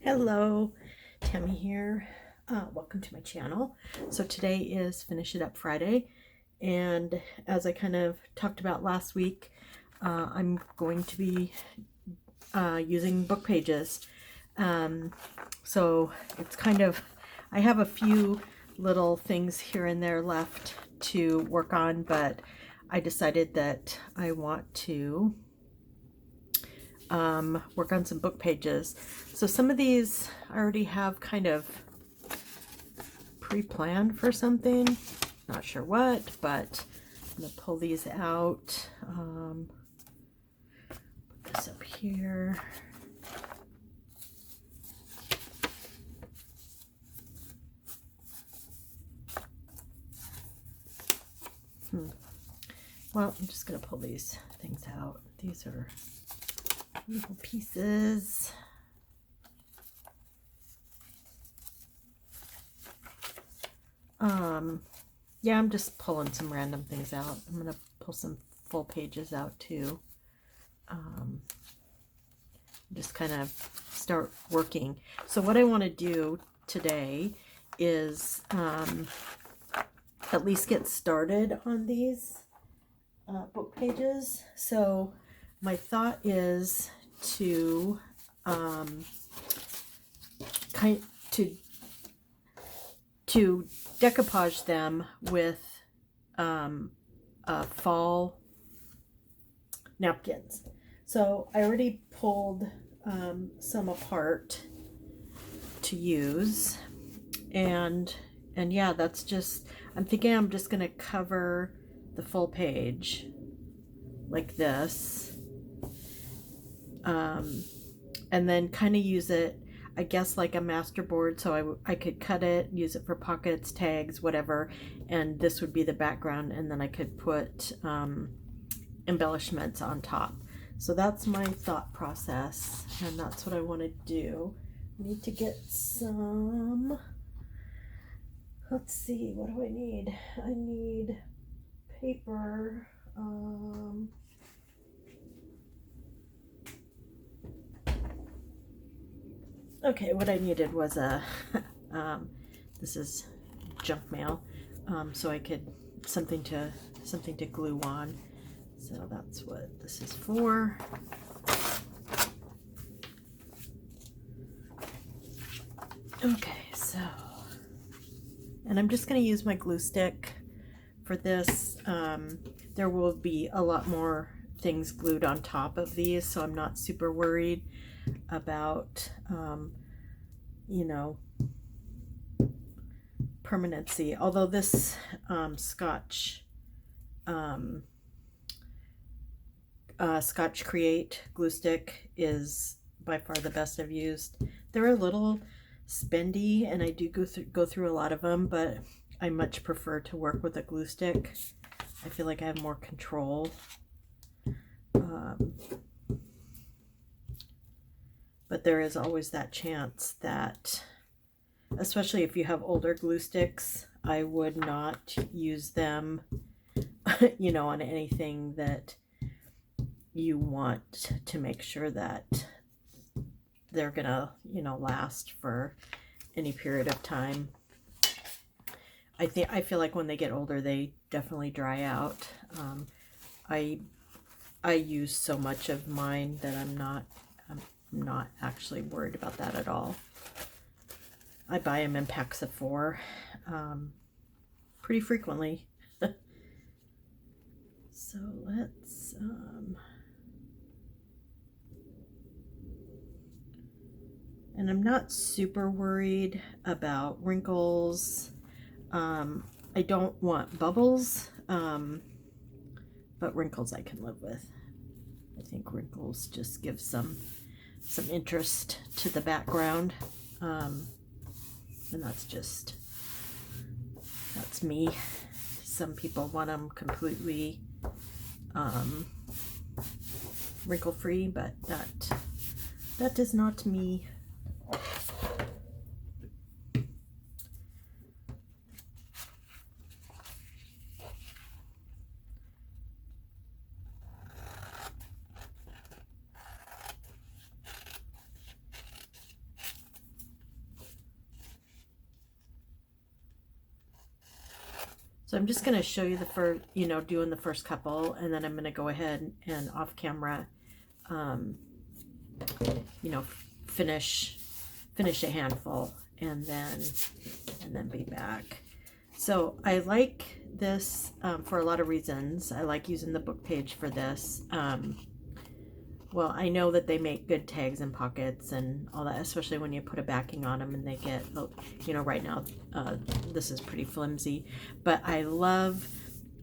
Hello, Tammy here. Welcome to my channel. So today is Finish It Up Friday, and as I kind of talked about last week, I'm going to be using book pages. So it's kind of, I have a few little things here and there left to work on, but I decided that I want to work on some book pages. So some of these I already have kind of pre-planned for something. Not sure what, but I'm going to pull these out. Put this up here. Well, I'm just going to pull these things out. These are little pieces. Yeah, I'm just pulling some random things out. I'm going to pull some full pages out too. Just kind of start working. So what I want to do today is at least get started on these book pages. So my thought is to to decoupage them with fall napkins. So I already pulled some apart to use, and yeah, that's just, I'm thinking I'm just going to cover the full page like this, and then kind of use it, I guess, like a master board. So I could cut it, use it for pockets, tags, whatever, and this would be the background, and then I could put embellishments on top. So that's my thought process, and that's what I want to do. I need to get some, let's see, what do I need? I need paper. Okay, what I needed was a, this is junk mail, so I could, something to glue on. So that's what this is for. Okay, so, and I'm just going to use my glue stick for this. There will be a lot more things glued on top of these, so I'm not super worried about, you know, permanency. Although this Scotch Create glue stick is by far the best I've used. They're a little spendy, and I do go through a lot of them, but I much prefer to work with a glue stick. I feel like I have more control. But there is always that chance that, especially if you have older glue sticks, I would not use them, you know, on anything that you want to make sure that they're gonna, you know, last for any period of time. I feel like when they get older, they definitely dry out. I use so much of mine that I'm not actually worried about that at all. I buy them in packs of 4 pretty frequently. So let's and I'm not super worried about wrinkles. I don't want bubbles, but wrinkles I can live with. I think wrinkles just give some interest to the background, and that's me. Some people want them completely wrinkle free, but that is not me. So I'm just going to show you the first, doing the first couple, and then I'm going to go ahead and off camera, you know, finish a handful and then be back. So I like this for a lot of reasons. I like using the book page for this. Well, I know that they make good tags and pockets and all that, especially when you put a backing on them and they get, right now this is pretty flimsy, but I love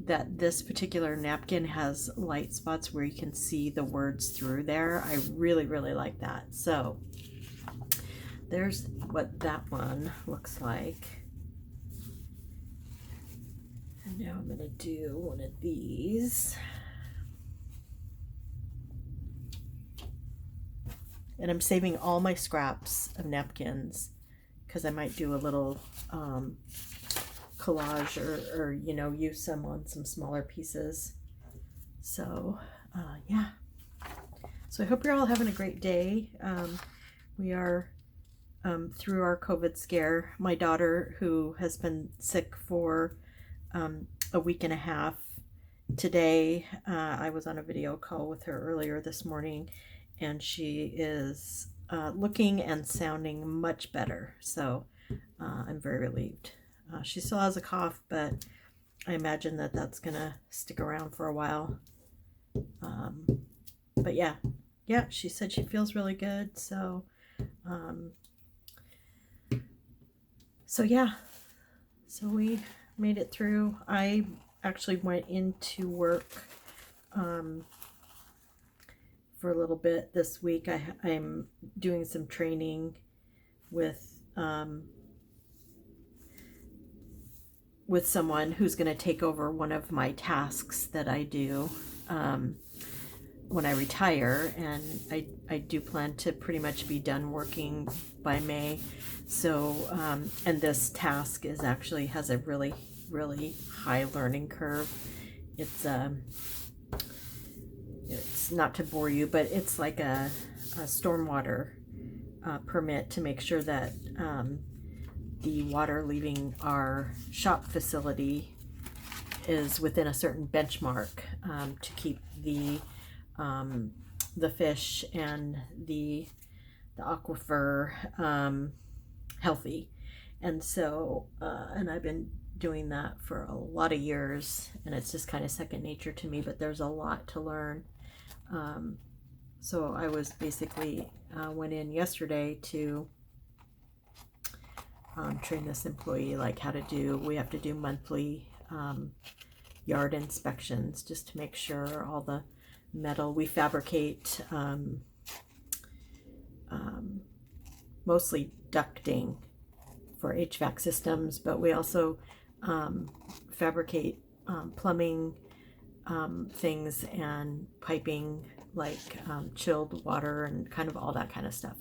that this particular napkin has light spots where you can see the words through there. I really, really like that. So there's what that one looks like. And now I'm going to do one of these. And I'm saving all my scraps of napkins because I might do a little collage or use some on some smaller pieces. So yeah. So I hope you're all having a great day. We are through our COVID scare. My daughter, who has been sick for a week and a half, today I was on a video call with her earlier this morning, and she is looking and sounding much better. So I'm very relieved. She still has a cough, but I imagine that that's gonna stick around for a while. But yeah, she said she feels really good. So yeah, so we made it through. I actually went into work for a little bit this week. I'm doing some training with someone who's going to take over one of my tasks that I do when I retire, and I do plan to pretty much be done working by May. So and this task is actually has a really, really high learning curve. It's not to bore you, but it's like a stormwater permit to make sure that the water leaving our shop facility is within a certain benchmark to keep the fish and the aquifer healthy. And so and I've been doing that for a lot of years, and it's just kind of second nature to me, but there's a lot to learn. So I was basically went in yesterday to train this employee like how to do, we have to do monthly yard inspections just to make sure all the metal, we fabricate mostly ducting for HVAC systems, but we also fabricate plumbing things and piping, like chilled water and kind of all that kind of stuff.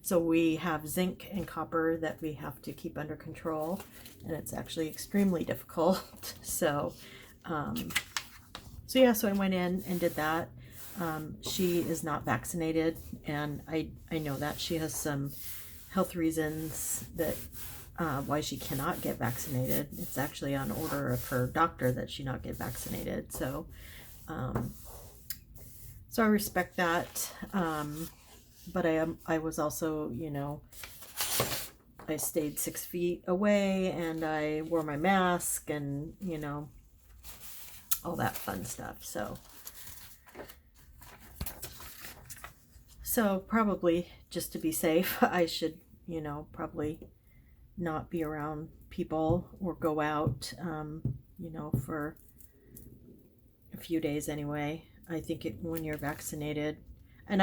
So we have zinc and copper that we have to keep under control, and it's actually extremely difficult. So yeah, so I went in and did that. She is not vaccinated, and I know that she has some health reasons that why she cannot get vaccinated. It's actually on order of her doctor that she not get vaccinated. So so I respect that. But I was also, I stayed 6 feet away, and I wore my mask, and all that fun stuff. So probably just to be safe, I should, probably not be around people or go out, for a few days anyway. I think when you're vaccinated, and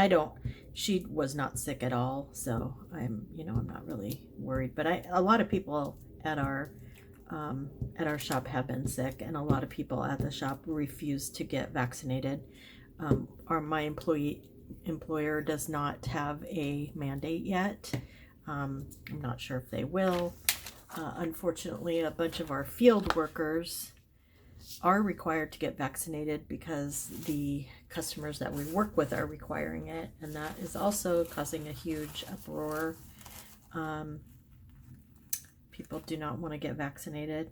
she was not sick at all, so I'm not really worried. But a lot of people at our shop have been sick, and a lot of people at the shop refuse to get vaccinated. My employer does not have a mandate yet. I'm not sure if they will. Unfortunately, a bunch of our field workers are required to get vaccinated because the customers that we work with are requiring it, and that is also causing a huge uproar. People do not want to get vaccinated.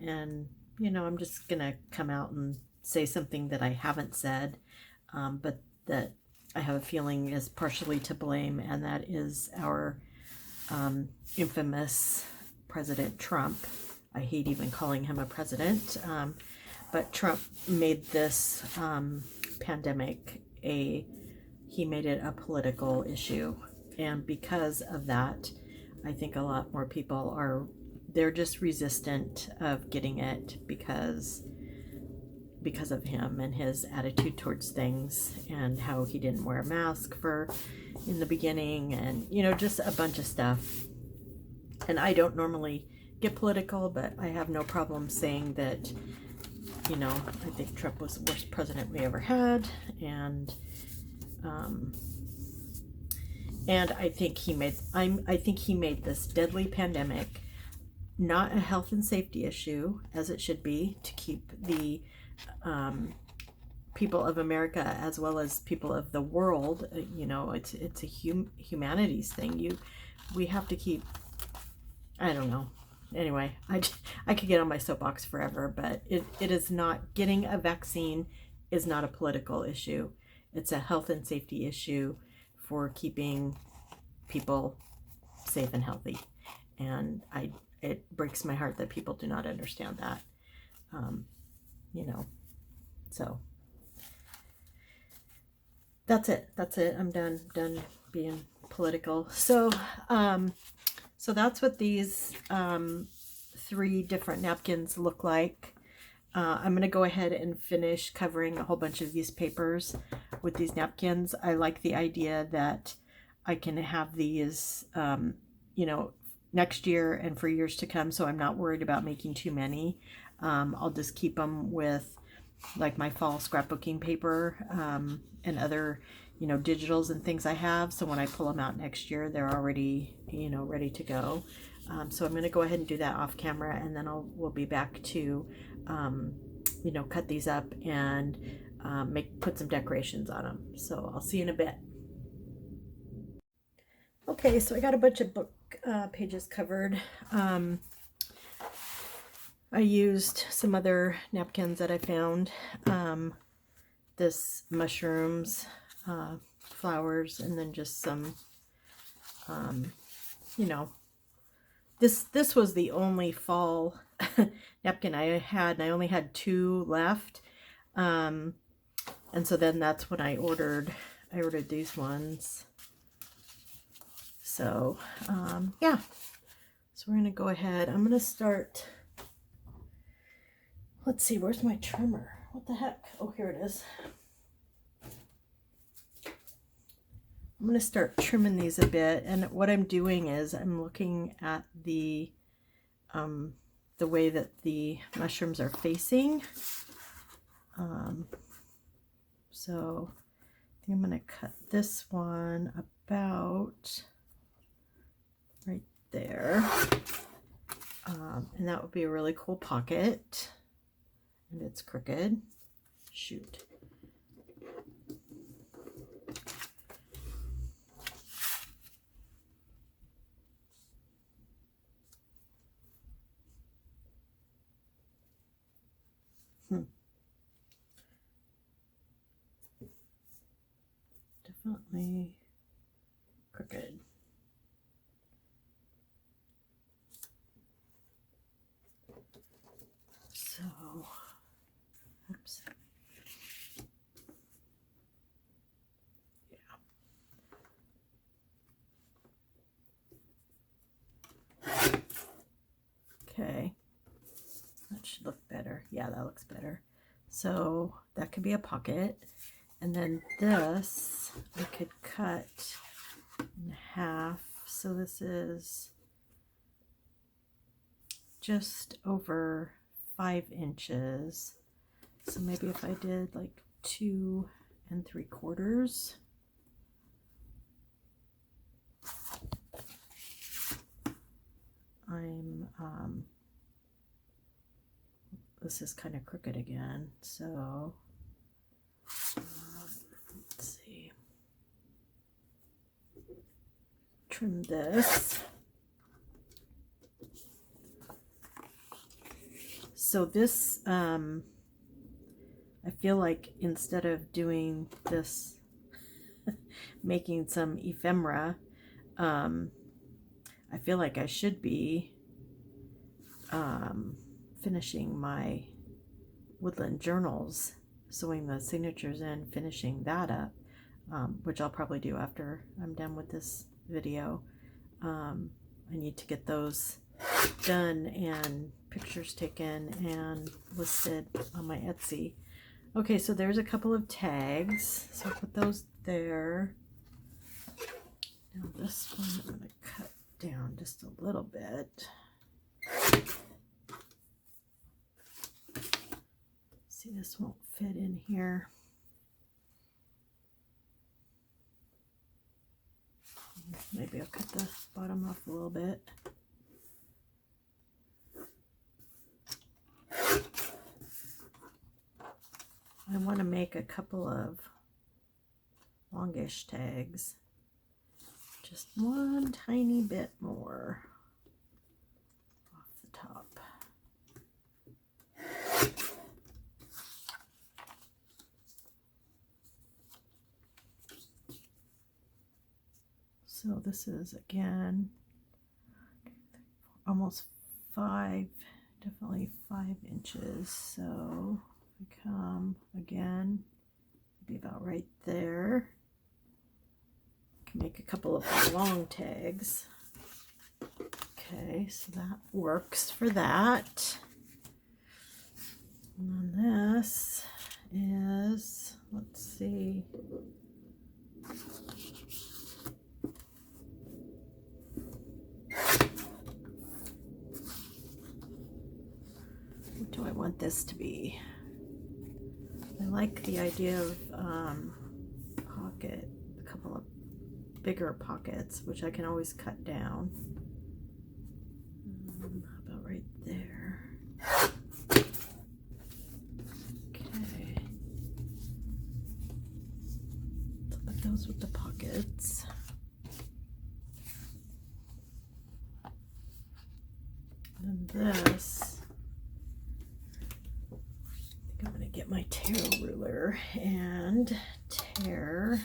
And, you know, I'm just going to come out and say something that I haven't said, but that I have a feeling is partially to blame, and that is our infamous President Trump. I hate even calling him a president, but Trump made this pandemic he made it a political issue. And because of that, I think a lot more people they're just resistant of getting it because of him and his attitude towards things, and how he didn't wear a mask in the beginning, and, you know, just a bunch of stuff. And I don't normally get political, but I have no problem saying that, you know, I think Trump was the worst president we ever had, and I think he made this deadly pandemic not a health and safety issue, as it should be, to keep the people of America as well as people of the world. You know, it's a humanities thing. We have to keep. I don't know. Anyway, I could get on my soapbox forever, but it is not. Getting a vaccine is not a political issue. It's a health and safety issue for keeping people safe and healthy. And it breaks my heart that people do not understand that. You know, so that's it. I'm done being political. So that's what these 3 different napkins look like. I'm going to go ahead and finish covering a whole bunch of these papers with these napkins. I like the idea that I can have these, you know, next year and for years to come, so I'm not worried about making too many. I'll just keep them with like my fall scrapbooking paper and other, you know, digitals and things I have, so when I pull them out next year, they're already, you know, ready to go. So I'm going to go ahead and do that off camera, and then we'll be back to you know, cut these up and put some decorations on them. So I'll see you in a bit. Okay, so I got a bunch of book pages covered. I used some other napkins that I found. This mushrooms, flowers, and then just some, you know, this was the only fall napkin I had, and I only had 2 left. And so then that's when I ordered these ones. So, yeah. So we're going to go ahead. I'm going to start. Let's see, where's my trimmer? What the heck? Oh, here it is. I'm going to start trimming these a bit. And what I'm doing is I'm looking at the way that the mushrooms are facing. So I think I'm going to cut this one about right there. And that would be a really cool pocket. And it's crooked. Shoot. Definitely crooked. So, oops. Yeah. Okay. That should look better. Yeah, that looks better. So that could be a pocket. And then this, I could cut in half. So this is just over 5 inches. So maybe if I did like 2 3/4. This is kind of crooked again, so let's see. Trim this. So this, I feel like instead of doing this, making some ephemera, I feel like I should be finishing my woodland journals, sewing the signatures in, finishing that up, which I'll probably do after I'm done with this video. I need to get those done and pictures taken and listed on my Etsy. Okay, so there's a couple of tags, so I'll put those there. Now this one I'm going to cut down just a little bit. See, this won't fit in here. Maybe I'll cut the bottom off a little bit. I want to make a couple of longish tags. Just one tiny bit more off the top. So this is, again, almost 5, definitely 5 inches. So I come again, maybe about right there. Can make a couple of long tags. Okay, so that works for that. And then this is, let's see. What do I want this to be? I like the idea of pocket, a couple of bigger pockets, which I can always cut down. About right there. Okay. So put those with the pockets. And this, I think I'm going to get my tear ruler and tear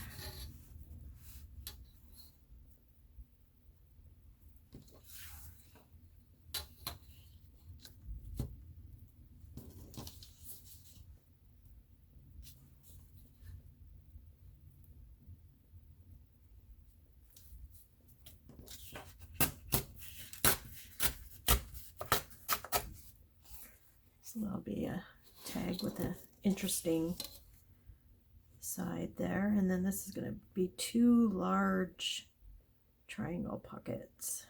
so that'll be a tag with an interesting side there, and then this is going to be 2 large triangle pockets.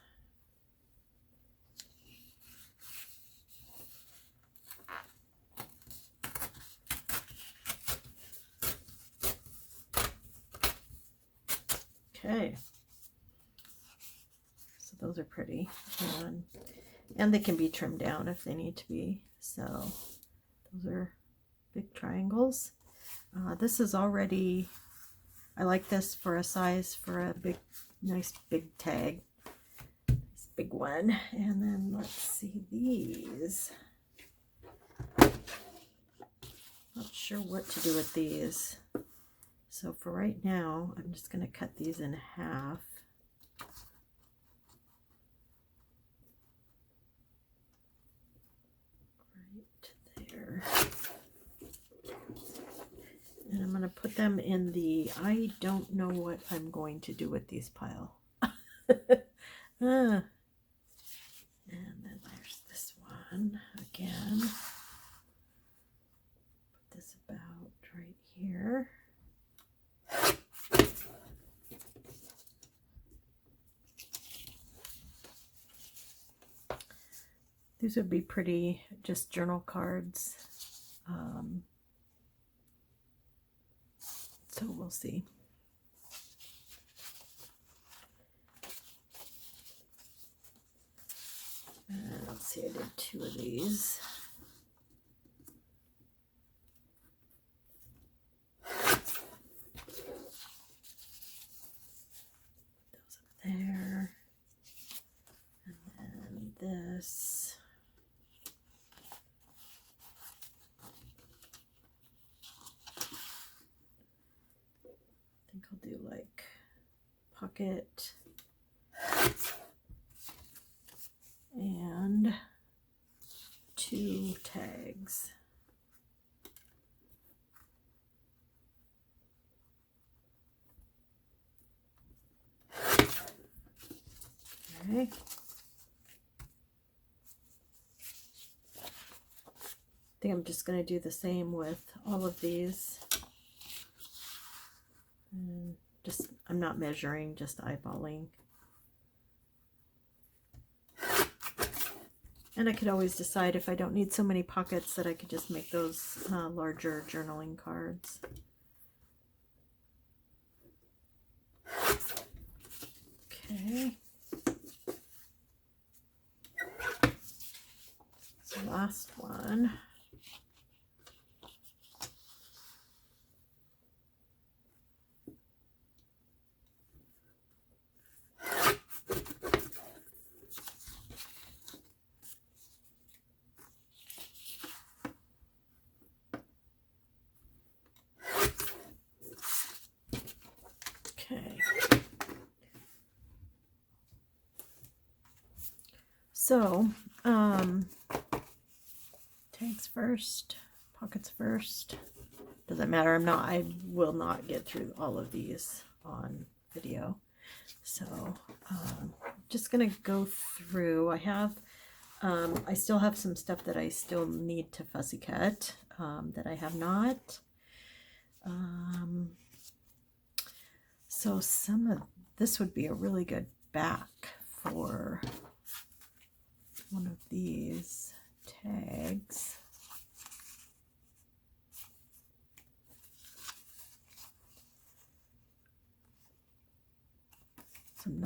Okay, so those are pretty, and they can be trimmed down if they need to be. So those are big triangles. This is already, I like this for a size for a big, nice big tag. This big one. And then let's see these. Not sure what to do with these. So for right now, I'm just going to cut these in half. Right there. And I'm going to put them in the I don't know what I'm going to do with these pile. And then there's this one again. Put this about right here. These would be pretty, just journal cards. So we'll see. Let's see, I did 2 of these. Those up there. And then this. pocket and 2 tags. Okay. I think I'm just going to do the same with all of these. And I'm not measuring, just eyeballing. And I could always decide if I don't need so many pockets that I could just make those larger journaling cards. Okay. So last one. Okay. So, tags first, pockets first. Doesn't matter. I will not get through all of these on video. So, just gonna go through. I still have some stuff that I still need to fussy cut that I have not. So some of this would be a really good back for one of these tags. So I'm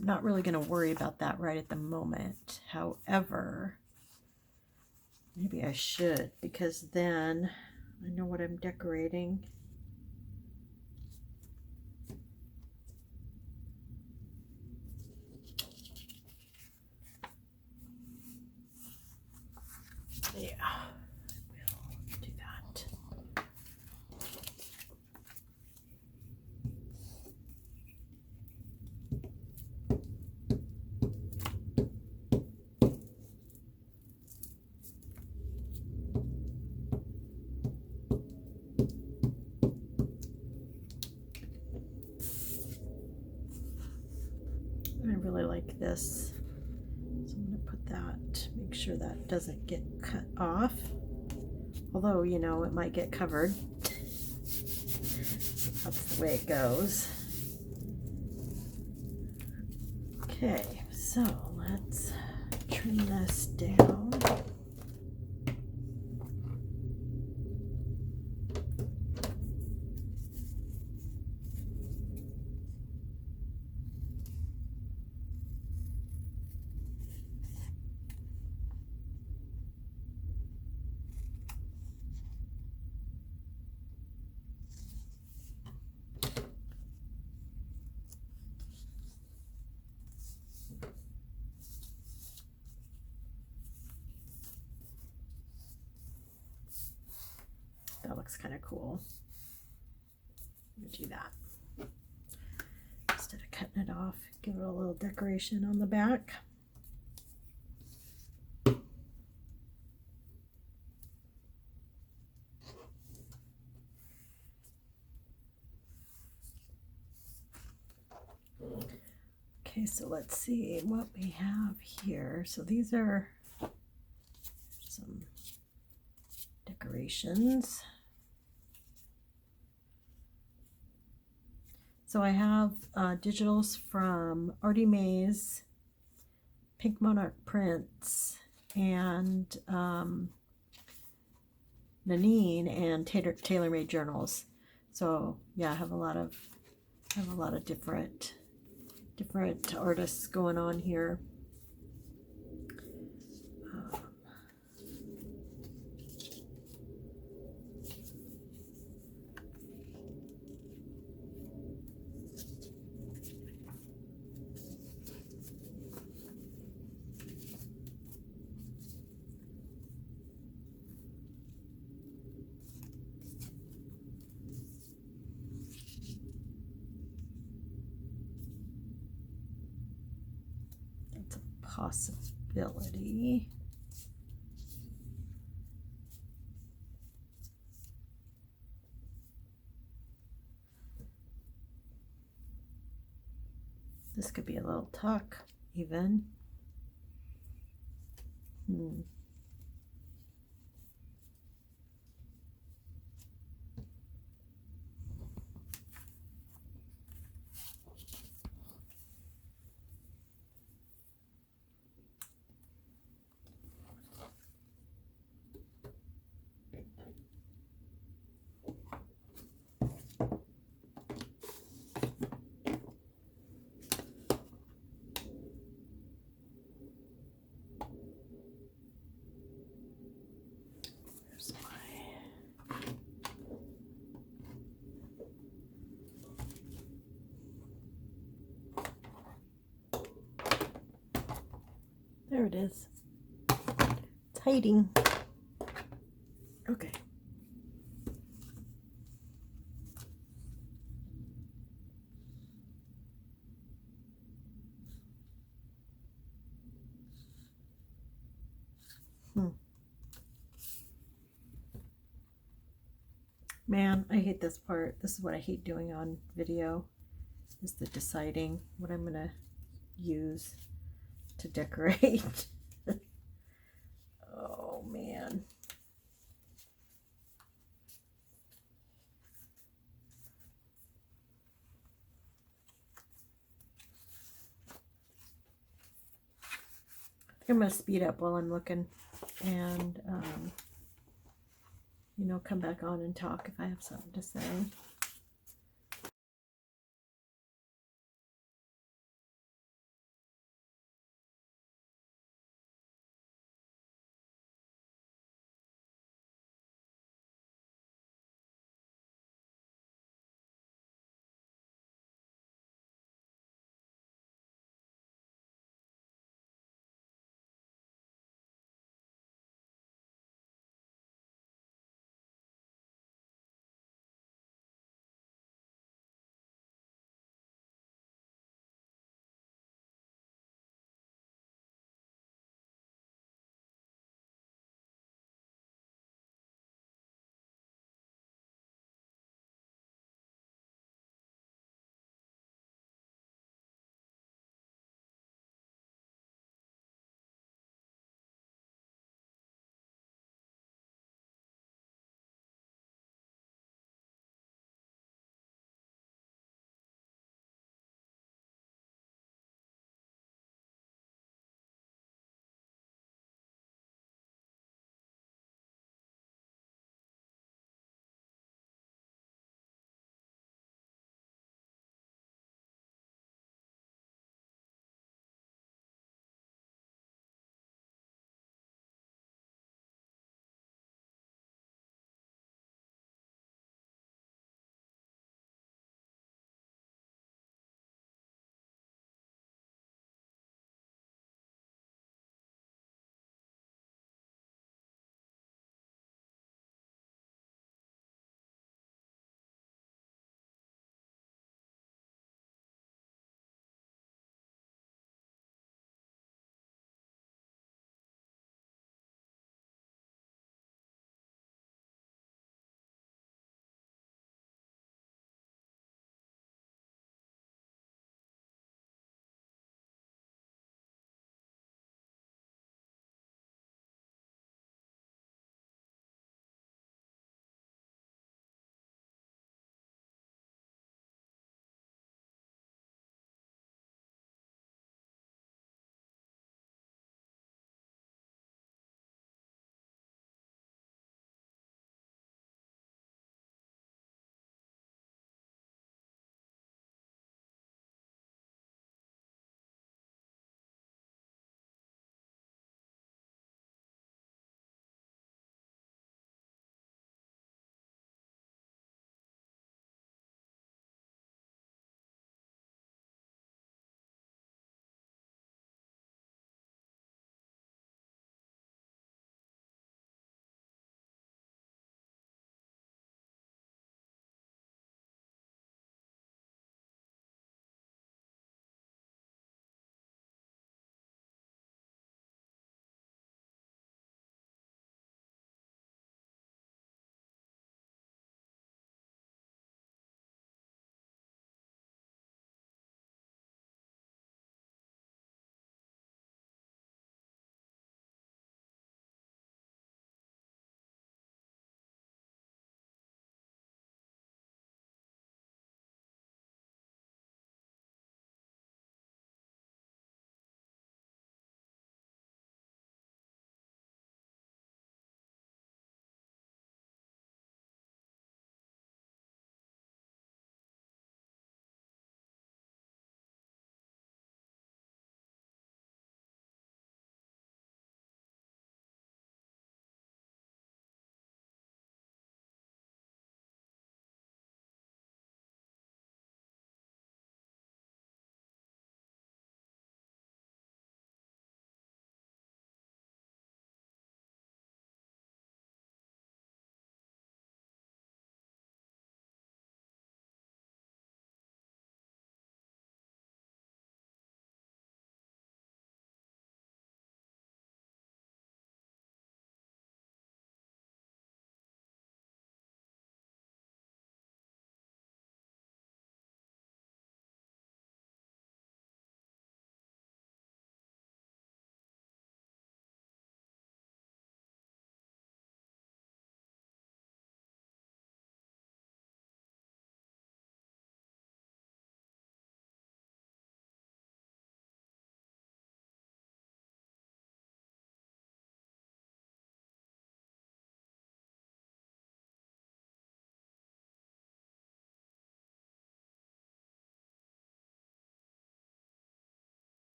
not really gonna worry about that right at the moment. However, maybe I should, because then I know what I'm decorating. Yeah, we'll do that. I really like this, so I'm going to put that, make sure that doesn't get cut off, although, you know, it might get covered. That's the way it goes. Okay, so let's trim this down. That looks kind of cool. I'm gonna do that. Instead of cutting it off, give it a little decoration on the back. Okay, so let's see what we have here. So these are some decorations. So I have digitals from Artie Mays, Pink Monarch Prints, and Nanine, and TaylorMade journals. So yeah, I have a lot of different artists going on here. It's a possibility. This could be a little tuck, even. There it is. It's hiding. Okay. Man, I hate this part. This is what I hate doing on video, is the deciding what I'm gonna use to decorate. Oh man. I think I'm gonna speed up while I'm looking and you know, come back on and talk if I have something to say.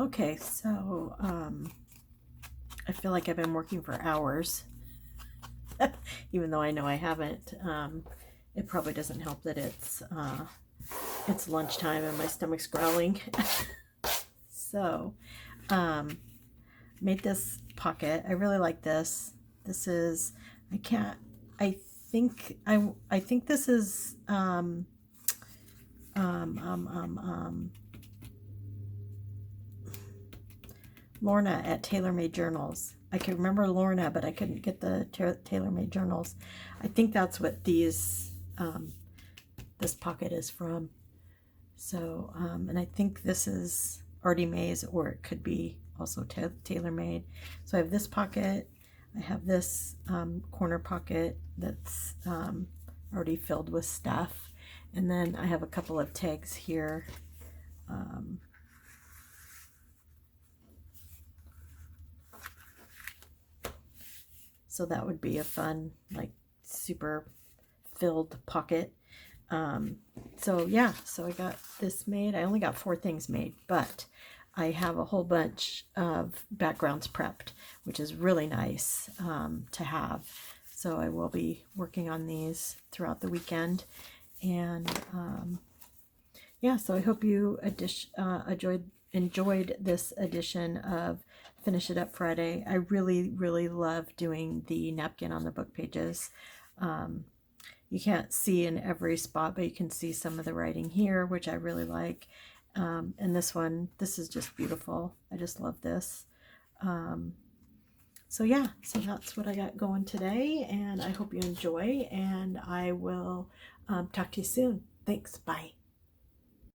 Okay, so I feel like I've been working for hours, even though I know I haven't. It probably doesn't help that it's lunchtime and my stomach's growling. So, made this pocket. I really like this. This is, I think this is, Lorna at Tailor Made Journals. I could remember Lorna, but I couldn't get the Tailor Made Journals. I think that's what this pocket is from. So, and I think this is Artie Mae's, or it could be also Tailor Made. So I have this pocket. I have this corner pocket that's already filled with stuff. And then I have a couple of tags here. So that would be a fun, like, super filled pocket. So yeah, so I got this made. I only got 4 things made, but I have a whole bunch of backgrounds prepped, which is really nice to have. So I will be working on these throughout the weekend. And yeah, so I hope you enjoyed this edition of Finish It Up Friday. I really, really love doing the napkin on the book pages. You can't see in every spot, but you can see some of the writing here, which I really like. And this one, this is just beautiful. I just love this. So yeah, so that's what I got going today, and I hope you enjoy, and I will talk to you soon. Thanks. Bye.